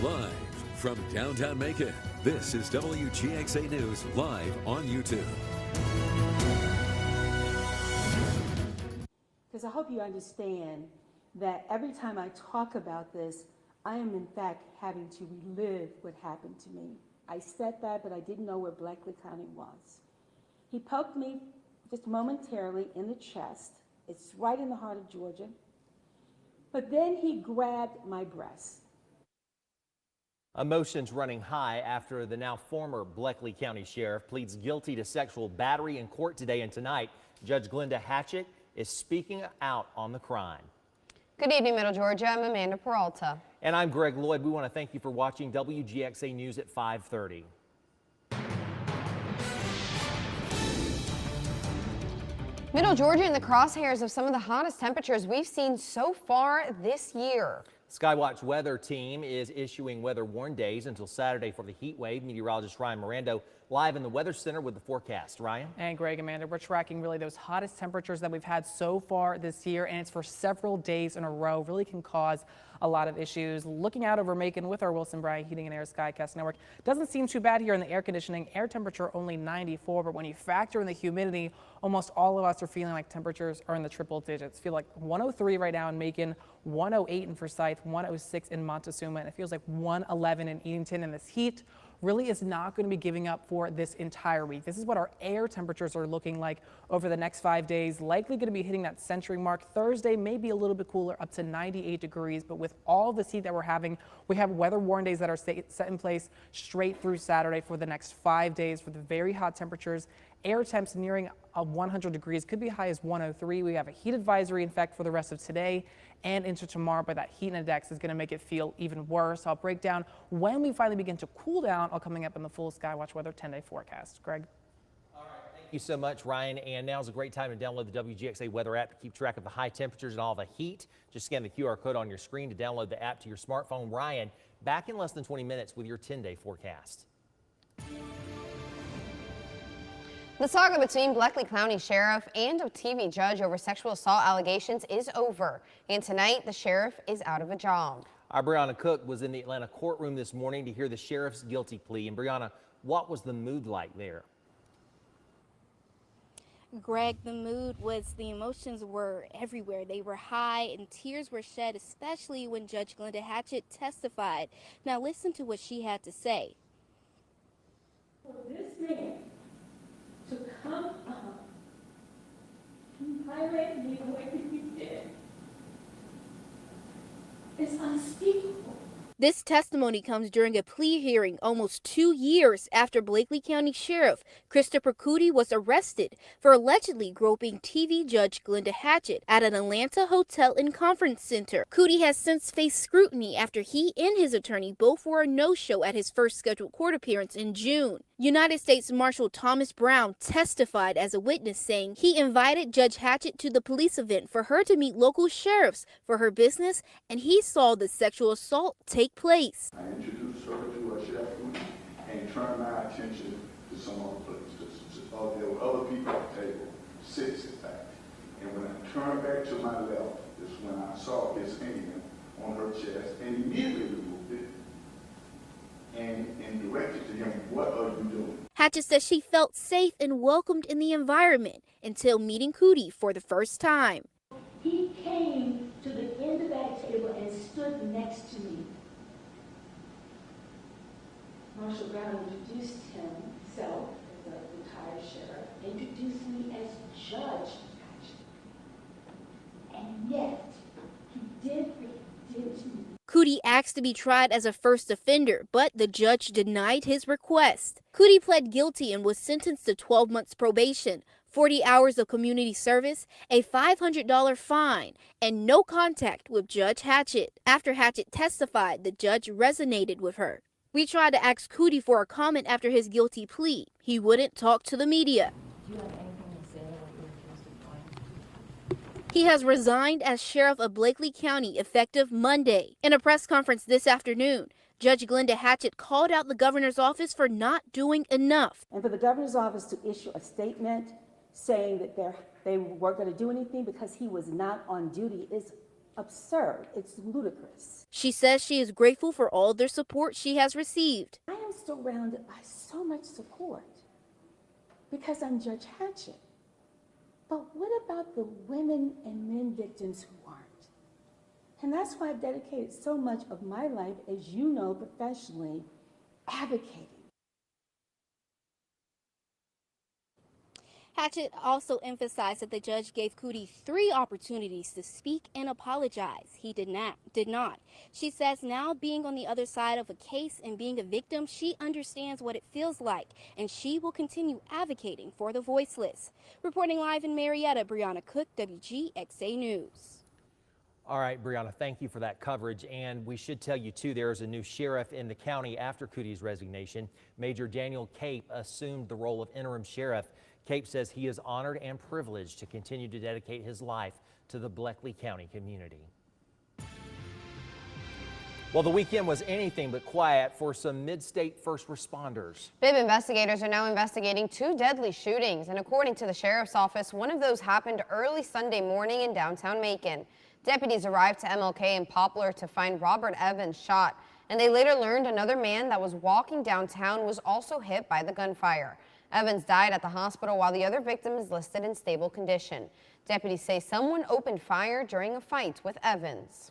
Live from downtown Macon, this is WGXA News live on YouTube. Because I hope you understand that every time I talk about this, I am in fact having to relive what happened to me. I said that, but I didn't know where Bleckley County was. He poked me just momentarily in the chest. It's right in the heart of Georgia. But then he grabbed my breast. Emotions running high after the now former Bleckley County Sheriff pleads guilty to sexual battery in court today and tonight. Judge Glenda Hatchett is speaking out on the crime. Good evening, Middle Georgia. I'm Amanda Peralta. And I'm Greg Lloyd. We want to thank you for watching WGXA News at 5:30. Middle Georgia in the crosshairs of some of the hottest temperatures we've seen so far this year. Skywatch weather team is issuing weather warn days until Saturday for the heat wave. Meteorologist Ryan Mirando live in the Weather Center with the forecast. Ryan? And Greg, Amanda, we're tracking really those hottest temperatures that we've had so far this year, and it's for several days in a row. Really can cause a lot of issues. Looking out over Macon with our Wilson Bryant Heating and Air Skycast Network, doesn't seem too bad here in the air conditioning. Air temperature only 94, but when you factor in the humidity, almost all of us are feeling like temperatures are in the triple digits. Feel like 103 right now in Macon, 108 in Forsyth, 106 in Montezuma, and it feels like 111 in Edenton. And this heat really is not going to be giving up for this entire week. This is what our air temperatures are looking like over the next 5 days. Likely going to be hitting that century mark. Thursday may be a little bit cooler, up to 98 degrees. But with all the heat that we're having, we have weather warn days that are set in place straight through Saturday for the next 5 days for the very hot temperatures. Air temps nearing 100 degrees, could be high as 103. We have a heat advisory in fact for the rest of today and into tomorrow, but that heat index is going to make it feel even worse. I'll break down when we finally begin to cool down, all coming up in the full Skywatch weather 10-day forecast. Greg? All right, thank you so much, Ryan. And now is a great time to download the WGXA weather app to keep track of the high temperatures and all the heat. Just scan the QR code on your screen to download the app to your smartphone. Ryan, back in less than 20 minutes with your 10-day forecast. The saga between Bleckley County Sheriff and a TV judge over sexual assault allegations is over. And tonight, the sheriff is out of a job. Our Brianna Cook was in the Atlanta courtroom this morning to hear the sheriff's guilty plea. And Brianna, what was the mood like there? Greg, the emotions were everywhere. They were high and tears were shed, especially when Judge Glenda Hatchett testified. Now listen to what she had to say. For this man to come up and violate me the way he did is unspeakable. This testimony comes during a plea hearing almost 2 years after Bleckley County Sheriff Christopher Cootie was arrested for allegedly groping TV judge Glenda Hatchett at an Atlanta hotel and conference center. Cootie has since faced scrutiny after he and his attorney both were a no-show at his first scheduled court appearance in June. United States Marshal Thomas Brown testified as a witness, saying he invited Judge Hatchett to the police event for her to meet local sheriffs for her business, and he saw the sexual assault take place. I introduced her to a Sheriff and turned my attention to some other places. There were other people at the table, 6 in fact. And when I turned back to my left is when I saw his hand on her chest and immediately removed it and directed to him, "What are you doing?" Hatchett says she felt safe and welcomed in the environment until meeting Cootie for the first time. He came to the end of that table and stood next to me. Marshal Brown introduced himself as a retired sheriff, introduced me as Judge Hatchett. And yet, he did what he did to me. Cootie asked to be tried as a first offender, but the judge denied his request. Cootie pled guilty and was sentenced to 12 months probation, 40 hours of community service, a $500 fine, and no contact with Judge Hatchett. After Hatchett testified, the judge resonated with her. We tried to ask Cootie for a comment after his guilty plea. He wouldn't talk to the media. Do you have anything to say about what you're accused of doing? He has resigned as sheriff of Bleckley County effective Monday. In a press conference this afternoon, Judge Glenda Hatchett called out the governor's office for not doing enough. And for the governor's office to issue a statement saying that they weren't going to do anything because he was not on duty is absurd. It's ludicrous. She says she is grateful for all their support she has received. I am surrounded by so much support because I'm Judge Hatchett. But what about the women and men victims who aren't? And that's why I've dedicated so much of my life, as you know, professionally, advocating. Hatchett also emphasized that the judge gave Cootie 3 opportunities to speak and apologize. He did not. She says now being on the other side of a case and being a victim, she understands what it feels like, and she will continue advocating for the voiceless. Reporting live in Marietta, Brianna Cook, WGXA News. All right, Brianna, thank you for that coverage. And we should tell you, too, there is a new sheriff in the county after Cootie's resignation. Major Daniel Cape assumed the role of interim sheriff. Cape says he is honored and privileged to continue to dedicate his life to the Bleckley County community. Well, the weekend was anything but quiet for some mid-state first responders. Bibb investigators are now investigating 2 deadly shootings, and according to the sheriff's office, one of those happened early Sunday morning in downtown Macon. Deputies arrived to MLK and Poplar to find Robert Evans shot, and they later learned another man that was walking downtown was also hit by the gunfire. Evans died at the hospital while the other victim is listed in stable condition. Deputies say someone opened fire during a fight with Evans.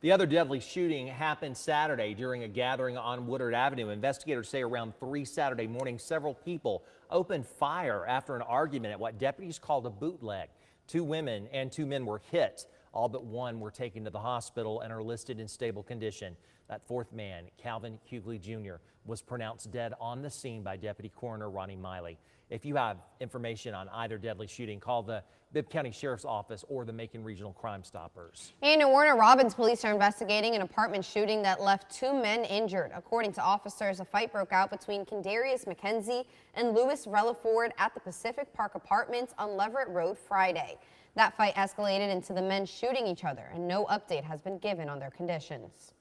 The other deadly shooting happened Saturday during a gathering on Woodard Avenue. Investigators say around 3 Saturday morning, several people opened fire after an argument at what deputies called a bootleg. 2 women and 2 men were hit. All but one were taken to the hospital and are listed in stable condition. That 4th man, Calvin Hughley Jr., was pronounced dead on the scene by Deputy Coroner Ronnie Miley. If you have information on either deadly shooting, call the Bibb County Sheriff's Office or the Macon Regional Crime Stoppers. And in Warner Robins, police are investigating an apartment shooting that left 2 men injured. According to officers, a fight broke out between Kendarius McKenzie and Louis Relaford at the Pacific Park Apartments on Leverett Road Friday. That fight escalated into the men shooting each other, and no update has been given on their conditions.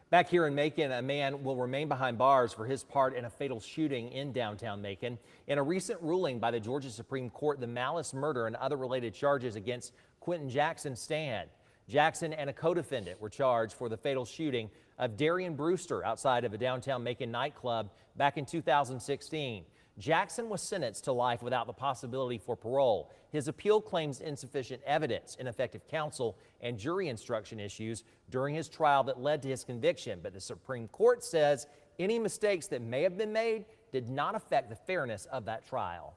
Back here in Macon, a man will remain behind bars for his part in a fatal shooting in downtown Macon. In a recent ruling by the Georgia Supreme Court, the malice, murder, and other related charges against Quentin Jackson stand. Jackson and a co-defendant were charged for the fatal shooting of Darian Brewster outside of a downtown Macon nightclub back in 2016. Jackson was sentenced to life without the possibility for parole. His appeal claims insufficient evidence, ineffective counsel, and jury instruction issues during his trial that led to his conviction. But the Supreme Court says any mistakes that may have been made did not affect the fairness of that trial.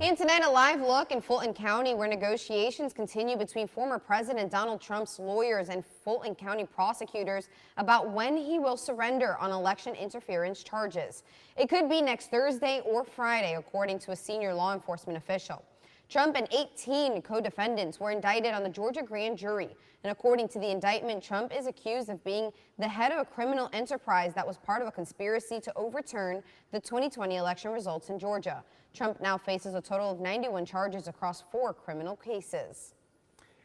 And tonight, a live look in Fulton County where negotiations continue between former President Donald Trump's lawyers and Fulton County prosecutors about when he will surrender on election interference charges. It could be next Thursday or Friday, according to a senior law enforcement official. Trump and 18 co-defendants were indicted on the Georgia grand jury. And according to the indictment, Trump is accused of being the head of a criminal enterprise that was part of a conspiracy to overturn the 2020 election results in Georgia. Trump now faces a total of 91 charges across 4 criminal cases.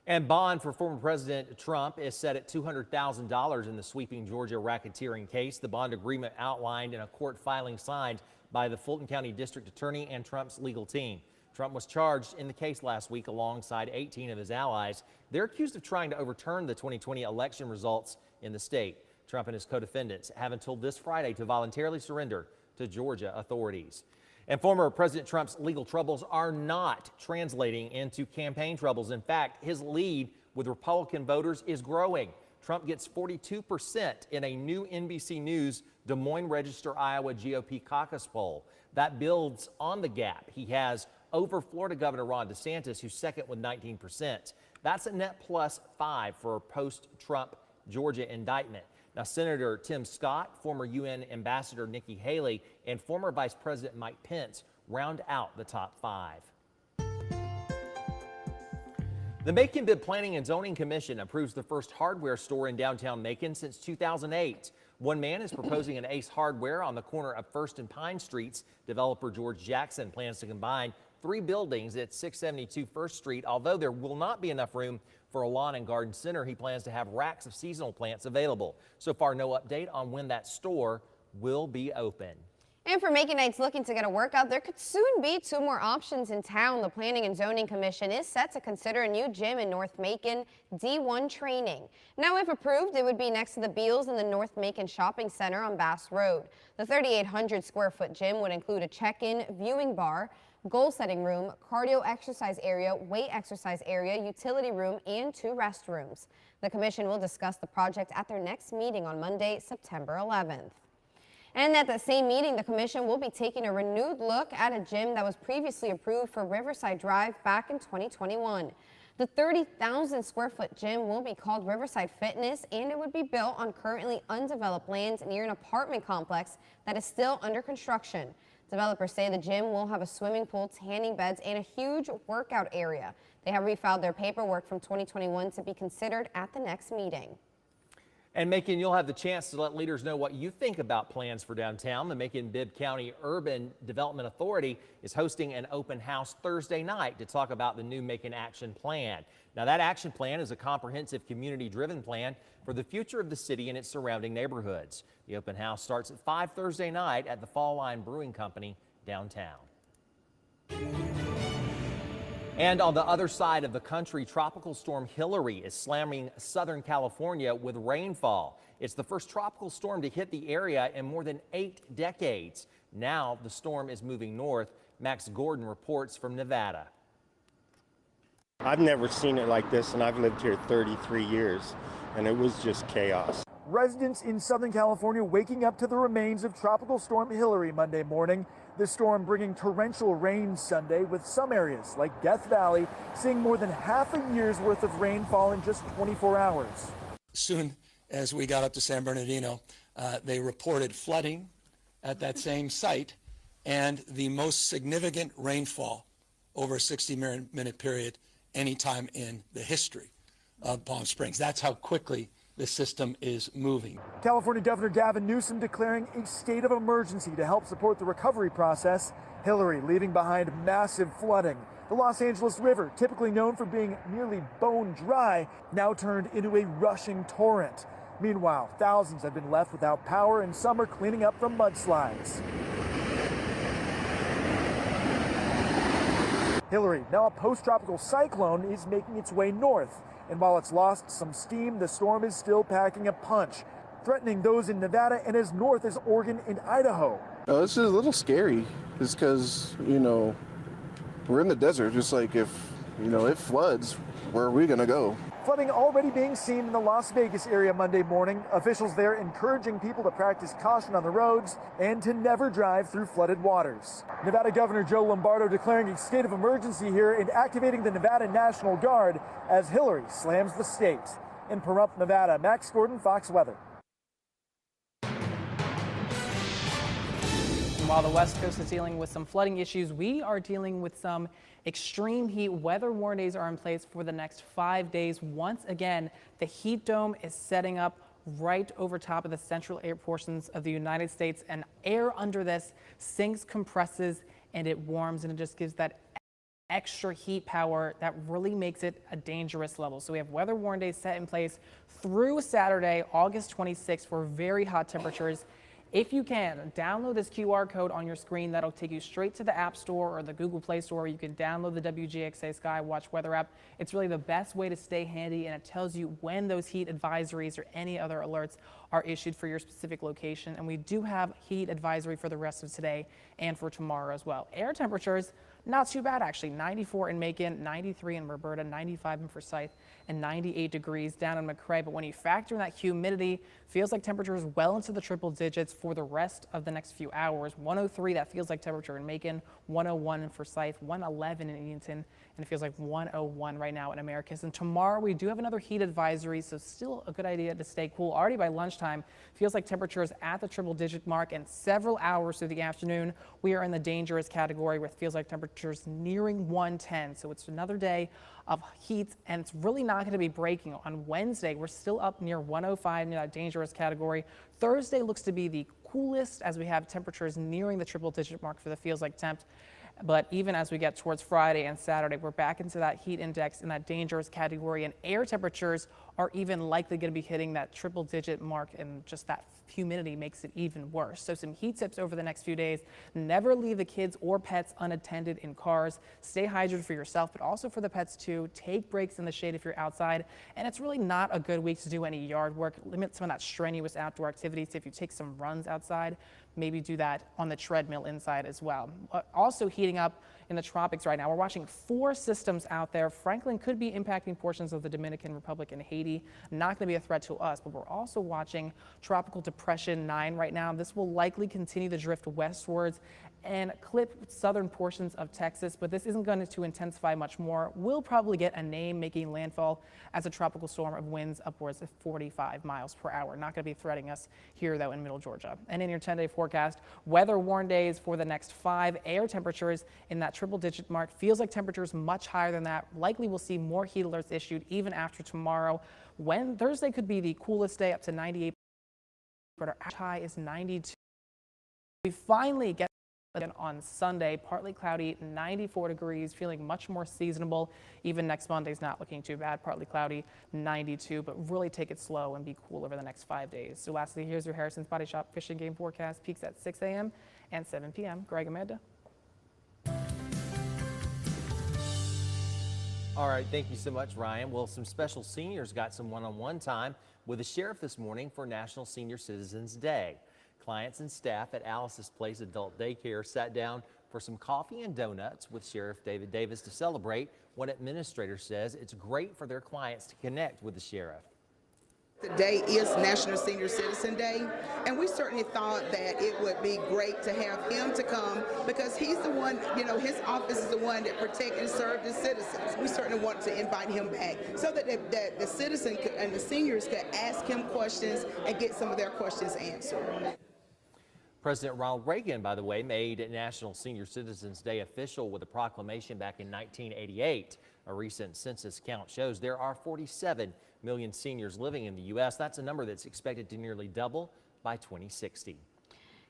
And bond for former President Trump is set at $200,000 in the sweeping Georgia racketeering case. The bond agreement outlined in a court filing signed by the Fulton County District Attorney and Trump's legal team. Trump was charged in the case last week alongside 18 of his allies. They're accused of trying to overturn the 2020 election results in the state. Trump and his co-defendants have until this Friday to voluntarily surrender to Georgia authorities. And former President Trump's legal troubles are not translating into campaign troubles. In fact, his lead with Republican voters is growing. Trump gets 42% in a new NBC News Des Moines Register Iowa GOP caucus poll. That builds on the gap he has over Florida Governor Ron DeSantis, who's second with 19%. That's a net +5 for a post-Trump Georgia indictment. Now, Senator Tim Scott, former UN Ambassador Nikki Haley, and former Vice President Mike Pence round out the top 5. The Macon-Bibb Planning and Zoning Commission approves the first hardware store in downtown Macon since 2008. One man is proposing an Ace Hardware on the corner of 1st and Pine Streets. Developer George Jackson plans to combine 3 buildings at 672 1st Street. Although there will not be enough room for a lawn and garden center, he plans to have racks of seasonal plants available. So far, no update on when that store will be open. And for Maconites looking to get a workout, there could soon be 2 more options in town. The Planning and Zoning Commission is set to consider a new gym in North Macon, D1 Training. Now, if approved, it would be next to the Beals in the North Macon Shopping Center on Bass Road. The 3,800 square foot gym would include a check-in, viewing bar, goal-setting room, cardio exercise area, weight exercise area, utility room, and 2 restrooms. The commission will discuss the project at their next meeting on Monday, September 11th. And at the same meeting, the commission will be taking a renewed look at a gym that was previously approved for Riverside Drive back in 2021. The 30,000 square foot gym will be called Riverside Fitness, and it would be built on currently undeveloped land near an apartment complex that is still under construction. Developers say the gym will have a swimming pool, tanning beds, and a huge workout area. They have refiled their paperwork from 2021 to be considered at the next meeting. And Macon, you'll have the chance to let leaders know what you think about plans for downtown. The Macon-Bibb County Urban Development Authority is hosting an open house Thursday night to talk about the new Macon Action Plan. Now, that action plan is a comprehensive community-driven plan for the future of the city and its surrounding neighborhoods. The open house starts at 5 Thursday night at the Fall Line Brewing Company downtown. And on the other side of the country, Tropical Storm Hillary is slamming Southern California with rainfall. It's the first tropical storm to hit the area in more than 8 decades. Now the storm is moving north. Max Gordon reports from Nevada. I've never seen it like this, and I've lived here 33 years, and it was just chaos. Residents in Southern California waking up to the remains of Tropical Storm Hillary Monday morning. The storm bringing torrential rain Sunday, with some areas like Death Valley seeing more than half a year's worth of rainfall in just 24 hours. Soon as we got up to San Bernardino, they reported flooding at that same site and the most significant rainfall over a 60-minute period anytime in the history of Palm Springs. That's how quickly the system is moving. California Governor Gavin Newsom declaring a state of emergency to help support the recovery process. Hillary leaving behind massive flooding. The Los Angeles River, typically known for being nearly bone dry, now turned into a rushing torrent. Meanwhile, thousands have been left without power, and some are cleaning up from mudslides. Hillary, now a post-tropical cyclone, is making its way north. And while it's lost some steam, the storm is still packing a punch, threatening those in Nevada and as north as Oregon and Idaho. This is a little scary, just because, we're in the desert. Just like if, it floods, where are we going to go? Flooding already being seen in the Las Vegas area Monday morning. Officials there encouraging people to practice caution on the roads and to never drive through flooded waters. Nevada Governor Joe Lombardo declaring a state of emergency here and activating the Nevada National Guard as Hillary slams the state. In Pahrump, Nevada, Max Gordon, Fox Weather. While the West Coast is dealing with some flooding issues, we are dealing with some extreme heat. Weather warnings are in place for the next 5 days. Once again, the heat dome is setting up right over top of the central air portions of the United States, and air under this sinks, compresses, and it warms, and it just gives that extra heat power that really makes it a dangerous level. So we have weather warning days set in place through Saturday, August 26th, for very hot temperatures. If you can, download this QR code on your screen. That'll take you straight to the App Store or the Google Play Store, where you can download the WGXA Skywatch weather app. It's really the best way to stay handy, and it tells you when those heat advisories or any other alerts are issued for your specific location. And we do have heat advisory for the rest of today and for tomorrow as well. Air temperatures, not too bad actually. 94 in Macon, 93 in Roberta, 95 in Forsyth, and 98 degrees down in McRae. But when you factor in that humidity, feels like temperatures well into the triple digits for the rest of the next few hours. 103, that feels like temperature in Macon, 101 in Forsyth, 111 in Eatonton, and it feels like 101 right now in Americus. And tomorrow we do have another heat advisory, so still a good idea to stay cool. Already by lunchtime, feels like temperatures at the triple digit mark, and several hours through the afternoon, we are in the dangerous category with feels like temperatures nearing 110. So it's another day of heat, and it's really not going to be breaking. On Wednesday, we're still up near 105, near that dangerous category. Thursday looks to be the coolest as we have temperatures nearing the triple digit mark for the feels like temp. But even as we get towards Friday and Saturday, we're back into that heat index in that dangerous category, and air temperatures are even likely going to be hitting that triple-digit mark, and just that humidity makes it even worse. So some heat tips over the next few days. Never leave the kids or pets unattended in cars. Stay hydrated for yourself, but also for the pets too. Take breaks in the shade if you're outside. And it's really not a good week to do any yard work. Limit some of that strenuous outdoor activities. If you take some runs outside, maybe do that on the treadmill inside as well. Also heating up in the tropics right now. We're watching 4 systems out there. Franklin could be impacting portions of the Dominican Republic and Haiti. Not going to be a threat to us, but we're also watching Tropical Depression 9 right now. This will likely continue to drift westwards and clip southern portions of Texas, but this isn't going to intensify much more. We'll probably get a name making landfall as a tropical storm of winds upwards of 45 miles per hour. Not going to be threatening us here, though, in middle Georgia. And in your 10-day forecast, weather warn days for the next 5. Air temperatures in that triple-digit mark. Feels like temperatures much higher than that. Likely we'll see more heat alerts issued even after tomorrow, when Thursday could be the coolest day, up to 98. But our high is 92. We finally get on Sunday, partly cloudy, 94 degrees, feeling much more seasonable. Even next Monday's not looking too bad, partly cloudy, 92, but really take it slow and be cool over the next 5 days. So lastly, here's your Harrison's Body Shop Fishing Game forecast. Peaks at 6 a.m. and 7 p.m. Greg, Amanda. All right, thank you so much, Ryan. Well, some special seniors got some one-on-one time with the sheriff this morning for National Senior Citizens Day. Clients and staff at Alice's Place Adult Daycare sat down for some coffee and donuts with Sheriff David Davis to celebrate what administrator says it's great for their clients to connect with the sheriff. Today is National Senior Citizen Day, and we certainly thought that it would be great to have him to come because he's the one, you know, his office is the one that protect and serve the citizens. We certainly want to invite him back so that the citizen and the seniors could ask him questions and get some of their questions answered. President Ronald Reagan, by the way, made National Senior Citizens Day official with a proclamation back in 1988. A recent census count shows there are 47 million seniors living in the U.S. That's a number that's expected to nearly double by 2060.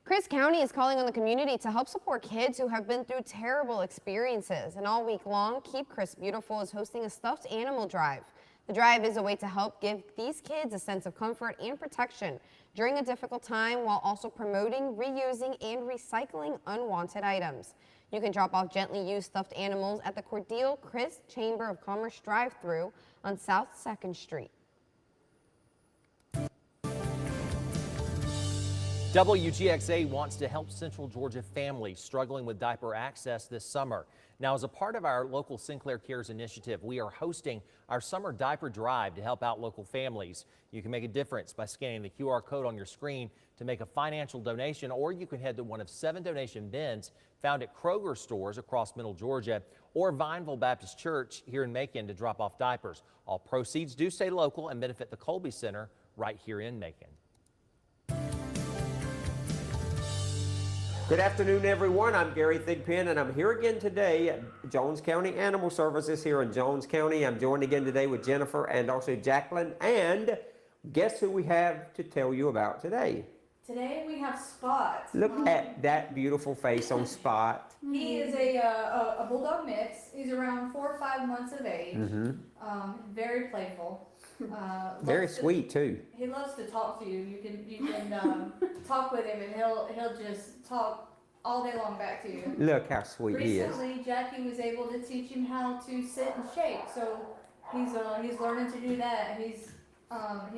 Chris County is calling on the community to help support kids who have been through terrible experiences. And all week long, Keep Chris Beautiful is hosting a stuffed animal drive. The drive is a way to help give these kids a sense of comfort and protection during a difficult time, while also promoting reusing and recycling unwanted items. You can drop off gently used stuffed animals at the Cordele Chris Chamber of Commerce drive-thru on South 2nd Street. WGXA wants to help Central Georgia families struggling with diaper access this summer. Now, as a part of our local Sinclair Cares initiative, we are hosting our summer diaper drive to help out local families. You can make a difference by scanning the QR code on your screen to make a financial donation, or you can head to one of 7 donation bins found at Kroger stores across Middle Georgia or Vineville Baptist Church here in Macon to drop off diapers. All proceeds do stay local and benefit the Colby Center right here in Macon. Good afternoon, everyone. I'm Gary Thigpen, and I'm here again today at Jones County Animal Services here in Jones County. I'm joined again today with Jennifer and also Jacqueline. And guess who we have to tell you about today? Today we have Spot. Look at that beautiful face on Spot. He is a bulldog mix. He's around 4 or 5 months of age. Very playful. Very sweet too. He loves to talk to you. You can talk with him, and he'll just talk all day long back to you. Look how sweet he is. Recently, Jackie was able to teach him how to sit and shake, so he's learning to do that. He's a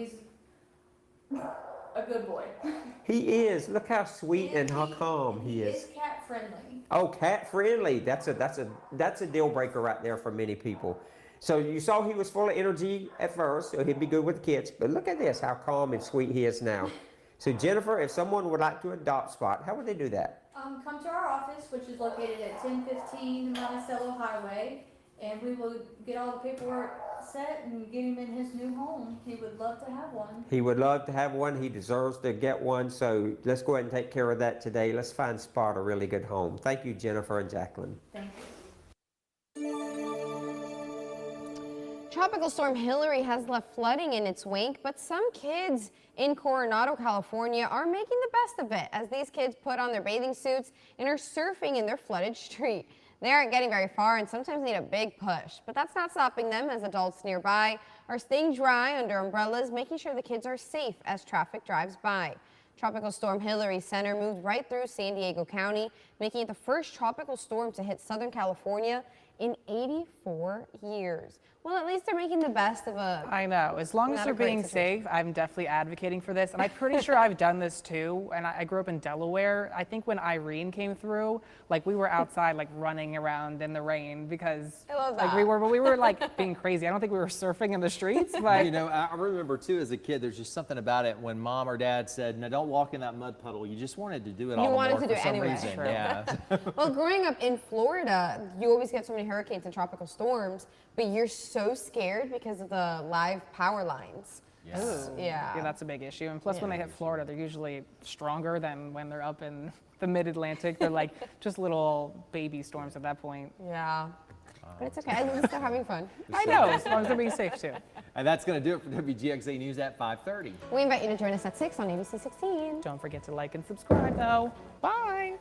good boy. He is. Look how sweet and how calm he is. He's cat friendly. Oh, cat friendly. That's a deal breaker right there for many people. So you saw he was full of energy at first, so he'd be good with the kids. But look at this, how calm and sweet he is now. So Jennifer, if someone would like to adopt Spot, how would they do that? Come to our office, which is located at 1015 Monticello Highway, and we will get all the paperwork set and get him in his new home. He would love to have one. He would love to have one. He deserves to get one. So let's go ahead and take care of that today. Let's find Spot a really good home. Thank you, Jennifer and Jacqueline. Thank you. Tropical Storm Hillary has left flooding in its wake, but some kids in Coronado, California are making the best of it as these kids put on their bathing suits and are surfing in their flooded street. They aren't getting very far and sometimes need a big push, but that's not stopping them as adults nearby are staying dry under umbrellas, making sure the kids are safe as traffic drives by. Tropical Storm Hillary's center moved right through San Diego County, making it the first tropical storm to hit Southern California in 84 years. Well, at least they're making the best of a... I know. As long as they're being safe, I'm definitely advocating for this. And I'm pretty sure I've done this too. And I grew up in Delaware. I think when Irene came through, like we were outside like running around in the rain because I love like that. we were like being crazy. I don't think we were surfing in the streets, but You know, I remember too as a kid, there's just something about it when mom or dad said, no, don't walk in that mud puddle. You just wanted to do it all the wanted more to for do it some anyway. reason. True. Yeah. Well, growing up in Florida, you always get so many hurricanes and tropical storms, but you're so scared because of the live power lines. Yes. Yeah. yeah, that's a big issue. And plus when they hit Florida, they're usually stronger than when they're up in the mid-Atlantic. They're like just little baby storms at that point. Yeah. But it's okay. At least they're having fun. I know, as long as they're being safe too. And that's going to do it for WGXA News at 5:30. We invite you to join us at 6 on ABC 16. Don't forget to like and subscribe though. Bye.